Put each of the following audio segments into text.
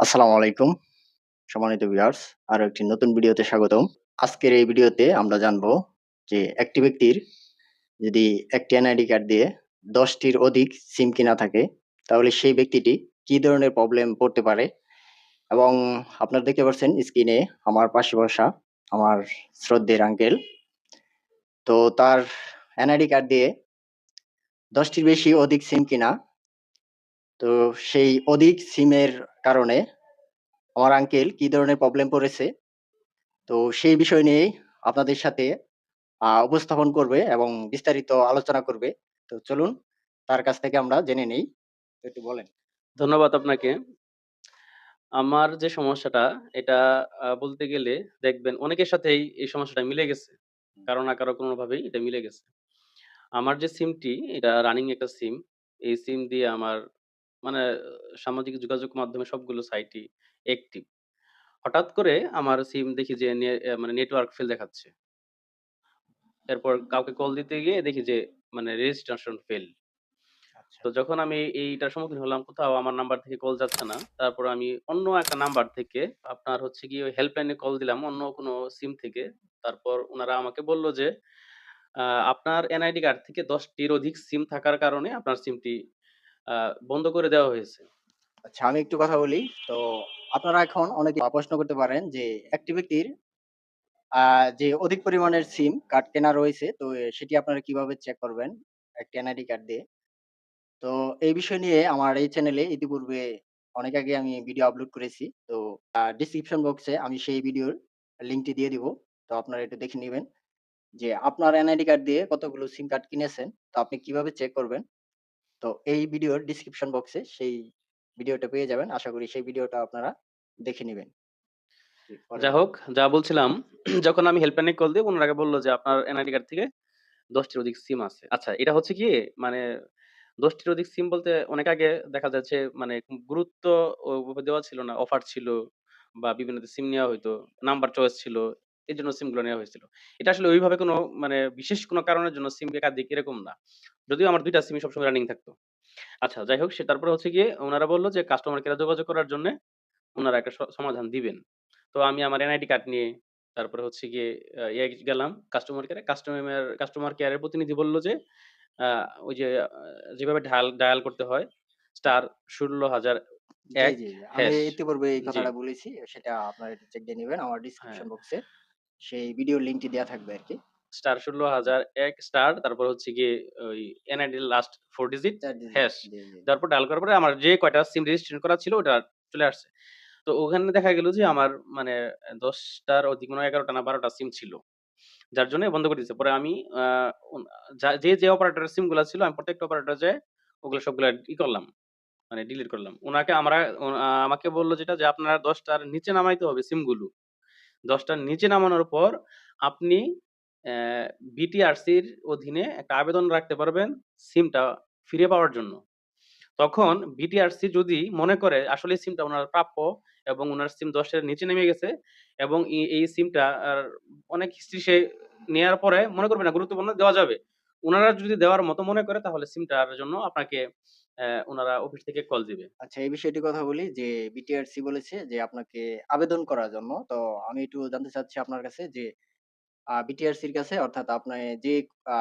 আসসালামু আলাইকুম সম্মানিত ভিউয়ার্স, আরো একটি নতুন ভিডিওতে স্বাগতম। আজকের এই ভিডিওতে আমরা জানবো যে একটি ব্যক্তির যদি একটি এনআইডি কার্ড দিয়ে ১০ টির অধিক সিম কিনা থাকে, তাহলে সেই ব্যক্তিটি কি ধরনের প্রবলেম পড়তে পারে। এবং আপনারা দেখতে পাচ্ছেন স্ক্রিনে আমার পাশে বসা আমার শ্রদ্ধেয় আঙ্কেল। তো তার এনআইডি কার্ড দিয়ে ১০ টির বেশি অধিক সিম কিনা। তো সেই অধিক সিমের কারণে আমার আঙ্কেল কি ধরনের প্রবলেম পড়েছে, তো সেই বিষয় নিয়েই আপনাদের সাথে উপস্থাপন করবে এবং বিস্তারিত আলোচনা করবে। তো চলুন তার কাছ থেকে আমরা জেনে নেই। তো একটু বলেন। ধন্যবাদ আপনাকে। আমার যে সমস্যাটা এটা বলতে গেলে দেখবেন অনেকের সাথেই এই সমস্যাটা মিলে গেছে। কারো না কারো কোনোভাবেই এটা মিলে গেছে। আমার যে সিমটি এটা রানিং একটা সিম। এই সিম দিয়ে আমার মানে সামাজিক যোগাযোগ মাধ্যমে সবগুলো সাইটই অ্যাক্টিভ। হঠাৎ করে আমার সিম দেখি যে মানে নেটওয়ার্ক ফেল দেখাচ্ছে। এরপর কাউকে কল দিতে গিয়ে দেখি যে মানে রেজিস্ট্রেশন ফেইল। আচ্ছা। তো যখন আমি এইটার সম্মুখীন হলাম, কোথাও আমার নাম্বার থেকে কল যাচ্ছে না। তারপর আমি অন্য একটা নাম্বার থেকে আপনার হচ্ছে গিয়ে ওই হেল্পলাইনে কল দিলাম অন্য কোনো সিম থেকে। তারপর উনারা আমাকে বলল যে, আ আপনার এনআইডি কার্ড থেকে ১০ টির অধিক সিম থাকার কারণে আপনার সিমটি আ বন্ধ করে দেওয়া হয়েছে। আচ্ছা, আমি একটু কথা বলি। তো আপনারা এখন অনেকে প্রশ্ন করতে পারেন যে একটি ব্যক্তির আ যে অধিক পরিমাণের সিম কার্ড কেনা রয়েছে, তো সেটি আপনারা কিভাবে চেক করবেন একটি এনআইডি কার্ড দিয়ে? তো এই বিষয় নিয়ে আমার এই চ্যানেলে ইতিপূর্বে অনেক আগে আমি ভিডিও আপলোড করেছি। তো ডেসক্রিপশন বক্সে আমি সেই ভিডিওর লিংকটি দিয়ে দিব। তো আপনারা একটু দেখে নিবেন যে আপনার এনআইডি কার্ড দিয়ে কতগুলো সিম কার্ড কিনেছেন, তো আপনি কিভাবে চেক করবেন। তো এই ভিডিওর ডেসক্রিপশন বক্সে সেই ভিডিওটা পেয়ে যাবেন। আশা করি সেই ভিডিওটা আপনারা দেখে নিবেন। জি, পরে যাই বলেন। হোক, যা বলছিলাম যখন আমি হেল্পলাইনে কল দিই উনারা বলল যে, আপনার এনআইডি কার্ড থেকে ১০ টির অধিক সিম আছে। আচ্ছা, এটা হচ্ছে কি মানে ১০ টির অধিক সিম বলতে অনেক আগে দেখা যাচ্ছে মানে গুরুত্ব ওভাবে দেওয়া ছিল না। অফার ছিল বা বিভিন্ন সিম নেওয়া হইতো। নাম্বার চয়েস ছিল। এজন্য সিমগুলো নেওয়া হয়েছিল। এটা আসলে ওইভাবে কোনো মানে বিশেষ কোনো কারণের জন্য সিম একাধিক এরকম না। যদিও আমার ২ টা সিমই সবসময় রানিং থাকতো। আচ্ছা, যাই হোক তারপরে হচ্ছে গিয়ে উনারা বলল যে কাস্টমার কেয়ারে যোগাযোগ করার জন্যে উনারা একটা সমাধান দিবেন। তো আমি আমার এনআইডি কার্ড নিয়ে তারপরে হচ্ছে গিয়ে গেলাম কাস্টমার কেয়ারে। কাস্টমার কেয়ারের প্রতিনিধি বলল যে, আ ওই যে যেভাবে ডায়াল করতে হয় জি, *১৬০০০ জি, জি। আমি হ্যাশ। ইতিপূর্বে এই জি, কথাটা বলেছি। সেটা আপনারা একটু চেক দিয়ে নিবেন। আমার হ্যাঁ। ডেসক্রিপশন বক্সে সেই ভিডিওর লিংকটি দেয়া থাকবে আরকি। *১৬০০০ তারপর হচ্ছে গিয়ে ওই এনআইডির লাস্ট ৪ ডিজিট ৪ ডিজিট। হ্যাশ। জি, জি, জি। তারপর ডায়াল করার পরে আমার যে কয়টা সিম রেজিস্ট্রেশন করা ছিল ওটা চলে আসছে। তো ওখানে দেখা গেল যে আমার মানে ১০ টার অধিক মনে হয় ১১ টা না ১২ টা সিম ছিল। যার জন্য বন্ধ করে দিয়েছে। পরে আমি আ উন যে অপারেটরের সিমগুলা ছিল আমি প্রত্যেকটা অপারেটরে যেয়ে ওগুলো সবগুলা করলাম। মানে ডিলিট করলাম। উনাকে আমরা ও আমাকে বলল যেটা যে আপনার ১০ টার নিচে নামাইতে হবে সিমগুলো। ১০ টার নিচে নামানোর পর আপনি অ্যা বিটিআরসির অধীনে একটা আবেদন রাখতে পারবেন সিমটা ফিরে পাওয়ার জন্য। তখন বিটিআরসি যদি মনে করে আসলে সিমটা উনার প্রাপ্য এবং উনার সিম ১০ এর নিচে নেমে গেছে এবং এই সিমটা অনেক হিস্ট্রি সে নেয়ার পরে মনে করবে না গুরুত্বপূর্ণ দেওয়া যাবে। উনারা যদি দেওয়ার মতো মনে করে তাহলে সিমটার জন্য আপনাকে উনারা অফিস থেকে কল দিবে। আচ্ছা, এই বিষয়টির কথা বলি যে বিটিআরসি বলেছে যে আপনাকে আবেদন করার জন্য। তো আমি একটু জানতে চাচ্ছি আপনার কাছে যে বিটিআরসির কাছে, অর্থাৎ আপনি যে আ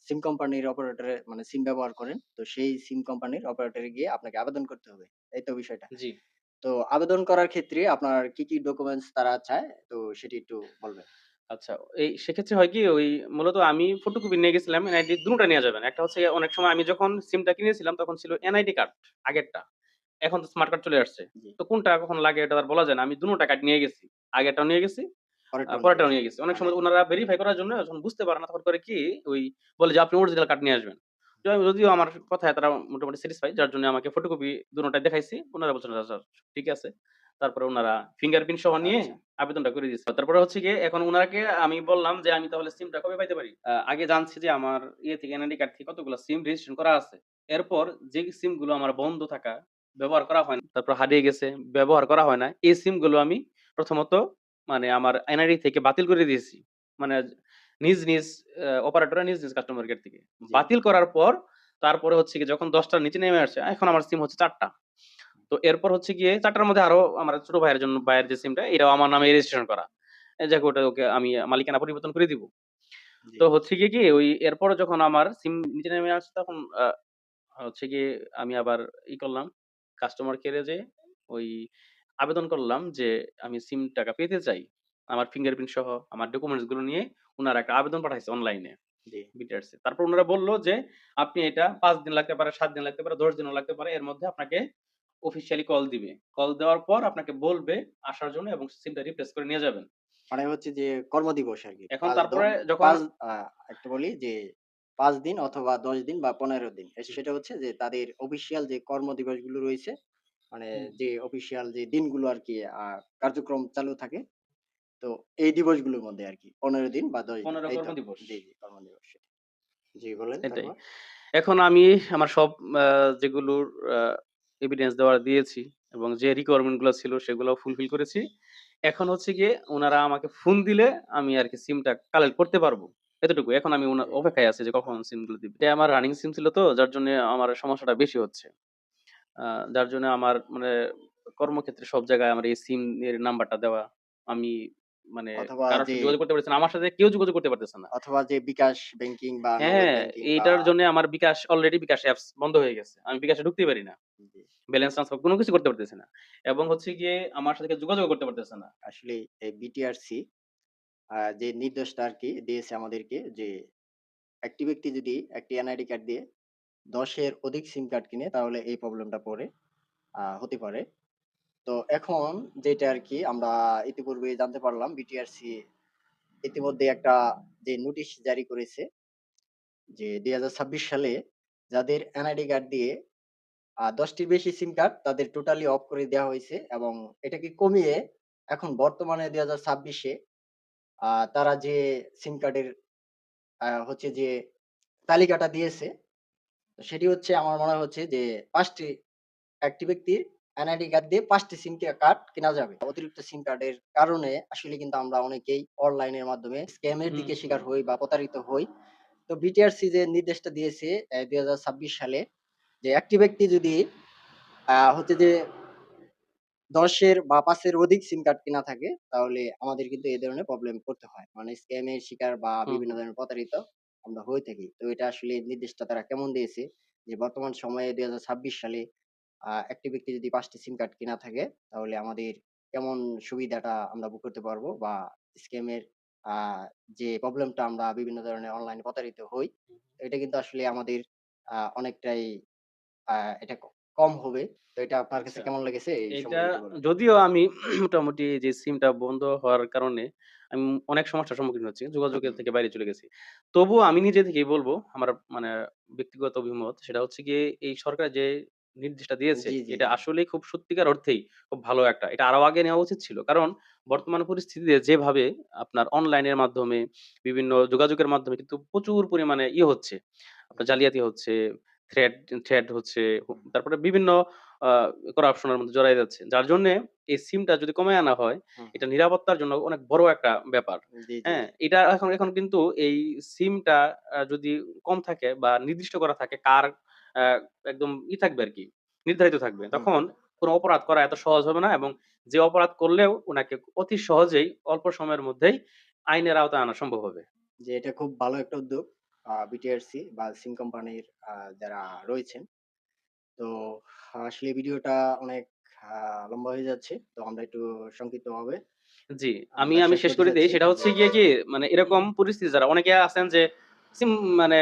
সিম কোম্পানির অপারেটরে মানে সিম ব্যবহার করেন, তো সেই সিম কোম্পানির অপারেটরে গিয়ে আপনাকে আবেদন করতে হবে। এই তো বিষয়টা। জি। তো আবেদন করার ক্ষেত্রে আপনার কি, কি ডকুমেন্টস তারা চায়? তো সেটি একটু বলবেন। আচ্ছা, সেক্ষেত্রে হয় কি ওই মূলত আমি ফটোকপি নিয়ে গেছিলাম এনআইডি ২ টা নেয়া যাবে না। একটা হচ্ছে অনেক সময় আমি যখন সিমটা কিনেছিলাম তখন ছিল এনআইডি কার্ড আগেরটা। এখন তো স্মার্ট কার্ড চলে আসছে। জি। তো কোনটা কখন লাগে এটা আর বলা যায় না। আমি ২ টা কার্ড নিয়ে গেছি। আগেরটাও নিয়ে গেছি, পরেরটাও নিয়ে পরেরটাও গেছেন। নিয়ে গেছি। অনেক মানে সময় উনারা ভেরিফাই করার জন্য যখন বুঝতে পারে না তখন করে কি ওই বলে যে আপনি অরিজিনাল কার্ড নিয়ে আসবেন। যদিও আমার কথায় তারা মোটামুটি স্যাটিসফাই যার জন্য আমাকে ফটোকপি ২ টাই দেখাইছি। উনারা বলছেন আচ্ছা ঠিক আছে। তারপরে উনারা ফিঙ্গারপ্রিন্ট সহ নিয়ে আচ্ছা। আবেদনটা করে দিয়েছে। তারপরে হচ্ছে গিয়ে এখন উনাকে আমি বললাম যে, "আমি তাহলে সিমটা কবে পাইতে পারি?" আগে জানছি যে আমার ইয়ে থেকে এনআইডি কার্ড থেকে কতগুলো সিম রেজিস্ট্রেশন করা আছে। এরপর যে সিমগুলো আমার বন্ধ থাকা, ব্যবহার করা হয় না, তারপর হারিয়ে গেছে, ব্যবহার করা হয় না, এই সিমগুলো আমি প্রথমত মানে আমার এনআইডি থেকে বাতিল করে দিয়েছি। মানে নিজ অপারেটররা নিজ কাস্টমার কেয়ার থেকে। জি। বাতিল করার পর তারপরে হচ্ছে গিয়ে যখন ১০ টার নিচে নেমে আসছে, এখন আমার সিম হচ্ছে ৪ টা। তো এরপর হচ্ছে গিয়ে ৪ টার মধ্যে আরো আমার ছোট ভাইয়ের যে সিমটা এটাও আমার নামে রেজিস্ট্রেশন করা। যাক ওকে আমি মালিকানা পরিবর্তন করে দিব। জি, তো হচ্ছে গিয়ে কি ওই এরপরে যখন আমার সিম নিচে নেমে আসছে তখন হচ্ছে গিয়ে আমি আবার করলাম, কাস্টমার কেয়ারে যেয়ে ওই আবেদন করলাম যে আমি সিম টাকা পেতে চাই। আমার ফিঙ্গারপ্রিন্ট সহ আমার ডকুমেন্টস গুলো নিয়ে উনারা একটা আবেদন পাঠাইছে অনলাইনে জি। বিটিআরসি তে। তারপর উনারা বলল যে আপনি এটা ৫ দিন লাগতে পারে, ৭ দিন লাগতে পারে, ১০ দিনও লাগতে পারে। এর মধ্যে আপনাকে অফিসিয়ালি কল দিবে। কল দেওয়ার পর আপনাকে বলবে আসার জন্য এবং সিমটা রিপ্লেস করে নিয়ে যাবেন। মানে হচ্ছে যে কর্মদিবস আরকি। এখন ৫ তারপরে যখন ৫ আ একটা বলি যে ৫ দিন অথবা ১০ দিন বা ১৫ দিন। জি, সেটা হচ্ছে যে তাদের অফিসিয়াল যে কর্মদিবসগুলো রয়েছে, মানে হুম, যে অফিসিয়াল যে দিনগুলো আরকি কার্যক্রম চালু থাকে। তো এই দিবসগুলোর মধ্যে আরকি ১৫ দিন বা ১০ দিন। ১৫ এই তো? কর্মদিবস। জি, জি, কর্মদিবস সেটা। জি, বলেন সেটাই। তারপর? এখন আমি আমার সব আ যেগুলোর এভিডেন্স দেওয়ার দিয়েছি এবং যে রিকোয়ারমেন্ট গুলা ছিল সেগুলাও ফুলফিল করেছি। এখন হচ্ছে গিয়ে উনারা আমাকে ফোন দিলে আমি আরকি সিমটা কালেক্ট করতে পারবো। এতটুকু। এখন আমি জি, অপেক্ষায় আছি যে কখন সিমগুলো দিবে। এটা আমার রানিং সিম ছিল তো যার জন্যে আমার সমস্যাটা বেশি হচ্ছে। আ যার জন্য আমার মানে কর্মক্ষেত্রে সব জায়গায় আমার এই সিম এর নাম্বারটা দেওয়া। আমি মানে অথবা কারো যে সাথে যোগাযোগ করতে পারতেছি না। আমার সাথে কেউ যোগাযোগ করতে পারতেছে না। অথবা যে বিকাশ ব্যাংকিং বা নগদ হ্যাঁ, ব্যাংকিং বা এইটার জন্যে আমার অলরেডি বিকাশ অ্যাপস বন্ধ হয়ে গেছে। আমি বিকাশে ঢুকতেই পারি না। জি, ব্যালেন্স ট্রান্সফার কোন কিছু করতে পারতেছি না। এবং হচ্ছে গিয়ে আমার সাথে কেউ যোগাযোগও করতে পারতেছে না। আসলেই এই বিটিআরসি যে নির্দেশটা আরকি দিয়েছে আমাদেরকে যে একটি ব্যক্তি যদি একটি এনআইডি কার্ড দিয়ে ১০ এর অধিক সিম কার্ড কিনে তাহলে এই প্রবলেমটা পরে হতে পারে। তো এখন যেটা আরকি আমরা ইতিপূর্বেই জানতে পারলাম বিটিআরসি ইতিমধ্যে একটা যে নোটিশ জারি করেছে যে ২০২৬ সালে যাদের এনআইডি কার্ড দিয়ে ১০ টির বেশি সিম কার্ড তাদের টোটালি অফ করে দেওয়া হয়েছে এবং এটাকে কমিয়ে এখন বর্তমানে ২০২৬ এ তারা যে সিম কার্ডের হচ্ছে যে তালিকাটা দিয়েছে সেটি হচ্ছে আমার মনে হচ্ছে যে ৫ টি একটি ব্যক্তির এনআইডি কার্ড দিয়ে ৫ টি সিম কার্ড কেনা যাবে। অতিরিক্ত সিম কার্ডের কারণে আসলে কিন্তু আমরা অনেকেই অনলাইনের মাধ্যমে স্ক্যামের হুম, দিকে হুম। শিকার হই বা প্রতারিত হই। তো বিটিআরসি যে নির্দেশটা দিয়েছে ২০২৬ সালে যে একটি ব্যক্তি যদি হচ্ছে যে ১০ এর বা ৫ এর অধিক সিম কার্ড কেনা থাকে তাহলে আমাদের কিন্তু এই ধরনের প্রবলেম পড়তে হয়। মানে স্ক্যামের শিকার বা হুম, বিভিন্ন হুম। ধরনের প্রতারিত আমরা হয়ে থাকি। তো এটা আসলে নির্দেশটা তারা কেমন দিয়েছে যে বর্তমান সময়ে ২০২৬ সালে একটি ব্যক্তি যদি ৫ টি সিম কার্ড কেনা থাকে তাহলে আমাদের কেমন সুবিধাটা আমরা ভোগ করতে পারবো বা স্ক্যামের আ যে প্রবলেমটা আমরা বিভিন্ন ধরনের অনলাইনে প্রতারিত হই, এটা কিন্তু আসলে আমাদের অনেকটাই আ এটা কম হবে। তো এটা আপনার কাছে আচ্ছা। কেমন লেগেছে এই এইটা সম্পর্কে একটু বলুন? যদিও আমি মোটামুটি যে সিমটা বন্ধ হওয়ার কারণে আমি অনেক সমস্যার সম্মুখীন হচ্ছি। যোগাযোগের হুম, থেকে বাইরে চলে গেছি। তবুও আমি নিজে থেকেই বলব, আমার মানে ব্যক্তিগত অভিমত সেটা হচ্ছে গিয়ে এই সরকার যে নির্দেশটা দিয়েছে, জি, জি, এটা জি। আসলেই খুব সত্যিকার অর্থেই খুব ভালো একটা। এটা আরো আগে নেওয়া উচিত ছিল। কারণ বর্তমান পরিস্থিতিতে যেভাবে আপনার অনলাইনের মাধ্যমে বিভিন্ন যোগাযোগের মাধ্যমে কিন্তু প্রচুর পরিমাণে হচ্ছে। আপনার জি, জালিয়াতি হচ্ছে, থ্রেড থ্রেড হচ্ছে, হুম, তারপরে বিভিন্ন আ করাপশন এর মধ্যে জড়ায় যাচ্ছে। যার জন্যে এই সিমটা যদি কমায় আনা হয়, হুম, এটা হুম। নিরাপত্তার জন্য অনেক বড় একটা ব্যাপার। জি, জি, হ্যাঁ? জি। এটা এখন এখন কিন্তু এই সিমটা যদি কম থাকে বা নির্দিষ্ট করা থাকে কার আ একদম থাকবে আরকি, নির্ধারিত থাকবে। হুম, তখন হুম। কোন অপরাধ করা এত সহজ হবে না এবং যে অপরাধ করলেও উনাকে অতি সহজেই অল্প সময়ের মধ্যেই আইনের আওতায় আনা সম্ভব হবে। যে এটা খুব ভালো একটা উদ্যোগ। বিটিআরসি বা সিম কোম্পানির যারা রয়েছেন। তো আসলে ভিডিওটা অনেক আ লম্বা হয়ে যাচ্ছে। তো আমরা একটু সংক্ষিপ্তভাবে জি, আমি আমরা আমি শেষ শেষ করতে করে দেই। চাচ্ছি। সেটা জি। হচ্ছে গিয়ে কি মানে এরকম পরিস্থিতি যারা অনেকে আছেন যে সিম মানে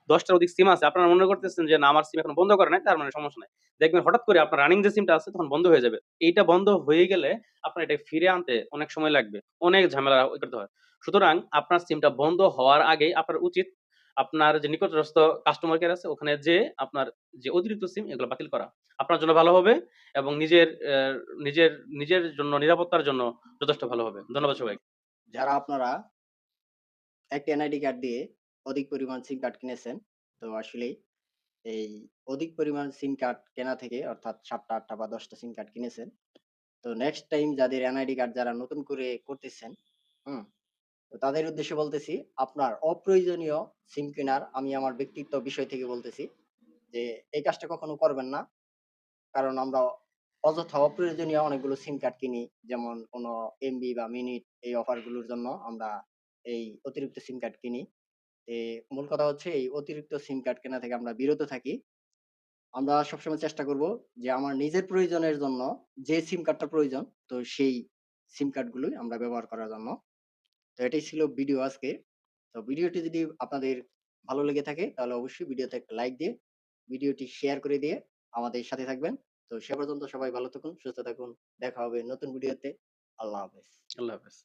১০ টার অধিক সিম আছে। আপনারা মনে করতেছেন যে না আমার সিম এখনো বন্ধ করে নাই, তার মানে সমস্যা নাই। দেখবেন হঠাৎ করে আপনার রানিং যে সিমটা আছে তখন বন্ধ হয়ে যাবে। এইটা বন্ধ হয়ে গেলে আপনার এটা ফিরে আনতে অনেক সময় লাগবে। অনেক ঝামেলা করতে হয়। সুতরাং আপনার সিমটা বন্ধ হওয়ার আগেই আপনার উচিত আপনার যে নিকটস্থ কাস্টমার কেয়ার আছে ওখানে যেয়ে আপনার যে অতিরিক্ত সিম এগুলো বাতিল করা। আপনার জন্য ভালো হবে এবং নিজের নিজের জন্য নিরাপত্তার জন্য যথেষ্ট ভালো হবে। ধন্যবাদ সবাইকে। যারা আপনারা একটা এনআইডি কার্ড দিয়ে অধিক পরিমাণ সিম কার্ড কিনেছেন, তো আসলেই এই অধিক পরিমাণ সিম কার্ড কেনা থেকে অর্থাৎ ৭ টা, ৮ টা বা ১০ টা সিম কার্ড কিনেছেন। তো নেক্সট টাইম যাদের এনআইডি কার্ড যারা নতুন করে করতেছেন, হুম? তো তাদের উদ্দেশ্যে বলতেছি, আপনার অপ্রয়োজনীয় সিম কেনার আমি আমার ব্যক্তিত্ব বিষয় থেকে বলতেছি যে, এই কাজটা কখনো করবেন না। কারণ আমরা অযথা অপ্রয়োজনীয় অনেকগুলো সিম কার্ড কিনি। যেমন কোনো এমবি বা মিনিট এই অফার গুলোর জন্য আমরা এই অতিরিক্ত সিম কার্ড কিনি। মূল কথা হচ্ছে এই অতিরিক্ত সিম কার্ড কেনা থেকে আমরা বিরত থাকি। আমরা সবসময় চেষ্টা করব যে আমার নিজের প্রয়োজনের জন্য যে সিম কার্ডটা প্রয়োজন, তো সেই সিম কার্ডগুলোই আমরা ব্যবহার করার জন্য। তো এটাই ছিল ভিডিও আজকে। তো ভিডিওটি যদি আপনাদের ভালো লেগে থাকে তাহলে অবশ্যই ভিডিওতে একটা লাইক দিয়ে ভিডিওটি শেয়ার করে দিয়ে আমাদের সাথে থাকবেন। তো সে পর্যন্ত সবাই ভালো থাকুন, সুস্থ থাকুন। দেখা হবে নতুন ভিডিওতে। আল্লাহ হাফেজ। আল্লাহ হাফেজ।